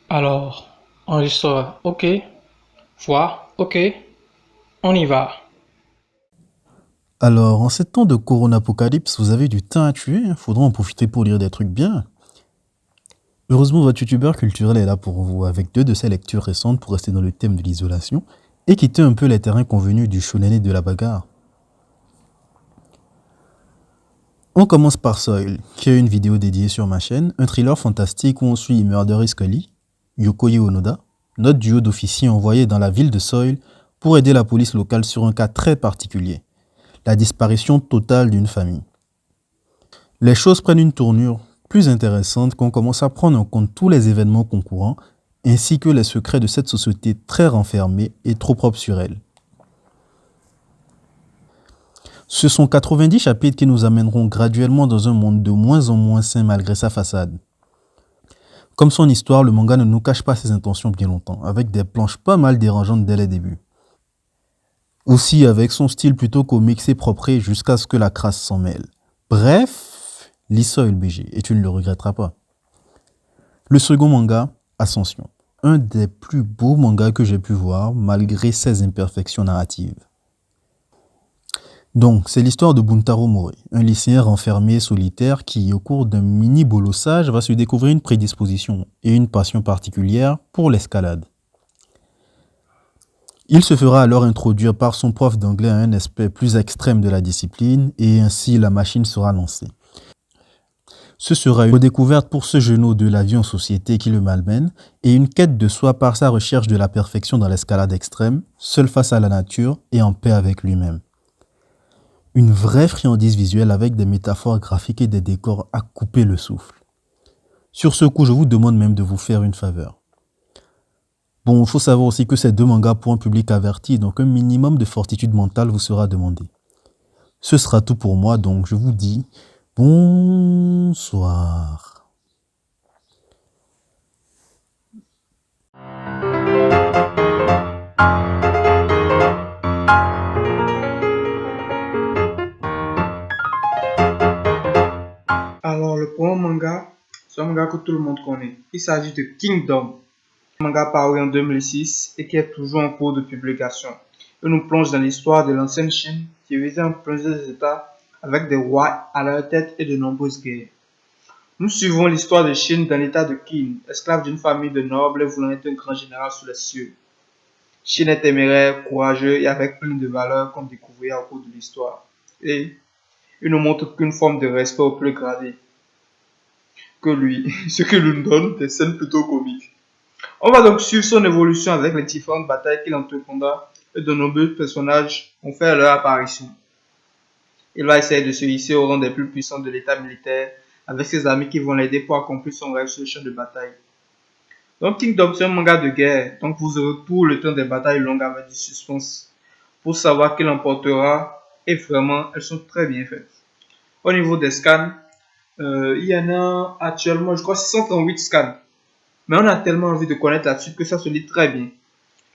Alors, enregistreur, ok. Voix, ok. On y va. Alors, en ces temps de Corona-apocalypse, vous avez du temps à tuer, faudra en profiter pour lire des trucs bien. Heureusement, votre youtubeur culturel est là pour vous, avec deux de ses lectures récentes pour rester dans le thème de l'isolation et quitter un peu les terrains convenus du shonen et de la bagarre. On commence par Soil, qui a une vidéo dédiée sur ma chaîne, un thriller fantastique où on suit Murderer Scully, Yokoye Onoda, notre duo d'officiers envoyés dans la ville de Soil pour aider la police locale sur un cas très particulier, la disparition totale d'une famille. Les choses prennent une tournure plus intéressante quand on commence à prendre en compte tous les événements concourants ainsi que les secrets de cette société très renfermée et trop propre sur elle. Ce sont 90 chapitres qui nous amèneront graduellement dans un monde de moins en moins sain malgré sa façade. Comme son histoire, le manga ne nous cache pas ses intentions bien longtemps, avec des planches pas mal dérangeantes dès les débuts. Aussi avec son style plutôt comique et propre jusqu'à ce que la crasse s'en mêle. Bref, lis Soil BG et tu ne le regretteras pas. Le second manga, Ascension. Un des plus beaux mangas que j'ai pu voir malgré ses imperfections narratives. Donc, c'est l'histoire de Buntaro Mori, un lycéen renfermé solitaire qui, au cours d'un mini-bolossage, va se découvrir une prédisposition et une passion particulière pour l'escalade. Il se fera alors introduire par son prof d'anglais à un aspect plus extrême de la discipline et ainsi la machine sera lancée. Ce sera une redécouverte pour ce genou de la vie en société qui le malmène et une quête de soi par sa recherche de la perfection dans l'escalade extrême, seul face à la nature et en paix avec lui-même. Une vraie friandise visuelle avec des métaphores graphiques et des décors à couper le souffle. Sur ce coup, je vous demande même de vous faire une faveur. Bon, il faut savoir aussi que ces deux mangas pour un public averti, donc un minimum de fortitude mentale vous sera demandé. Ce sera tout pour moi, donc je vous dis bonsoir. Alors, le premier manga, c'est un manga que tout le monde connaît. Il s'agit de Kingdom, un manga paru en 2006 et qui est toujours en cours de publication. Il nous plonge dans l'histoire de l'ancienne Chine qui vivait en plusieurs états avec des rois à leur tête et de nombreuses guerres. Nous suivons l'histoire de Chine dans l'état de Qin, esclave d'une famille de nobles voulant être un grand général sous les cieux. Chine est téméraire, courageux et avec plein de valeurs qu'on découvrira au cours de l'histoire. Et il nous montre qu'une forme de respect au plus gradé que lui, ce qui lui donne des scènes plutôt comiques. On va donc suivre son évolution avec les différentes batailles qu'il entreprendra et de nombreux personnages vont faire leur apparition. Il va essayer de se hisser au rang des plus puissants de l'état militaire avec ses amis qui vont l'aider pour accomplir son rêve sur le champ de bataille. Donc Kingdom c'est un manga de guerre, donc vous aurez tout le temps des batailles longues avec du suspense pour savoir qui l'emportera et vraiment elles sont très bien faites. Au niveau des scans, il y en a actuellement je crois 638 scans. Mais on a tellement envie de connaître la suite que ça se lit très bien.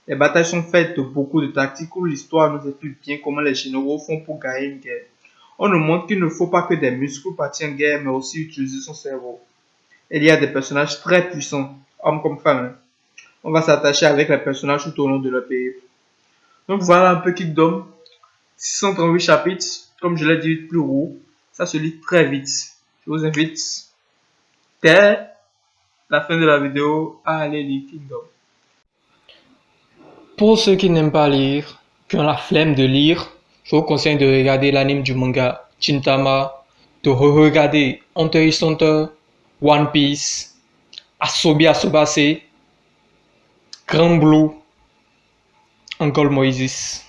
Les batailles sont faites de beaucoup de tactiques où l'histoire nous explique bien comment les généraux font pour gagner une guerre. On nous montre qu'il ne faut pas que des muscles pour partir en guerre, mais aussi utiliser son cerveau. Il y a des personnages très puissants, hommes comme femmes. On va s'attacher avec les personnages tout au long de leur périple. Donc voilà un peu Kingdom. 638 chapitres, comme je l'ai dit plus haut, ça se lit très vite. Je vous invite dès la fin de la vidéo à aller lire Kingdom. Pour ceux qui n'aiment pas lire, qui ont la flemme de lire, je vous conseille de regarder l'anime du manga Gintama, de re-regarder Hunter x Hunter, One Piece, Asobi Asobase, Grand Blue, Uncle Moises.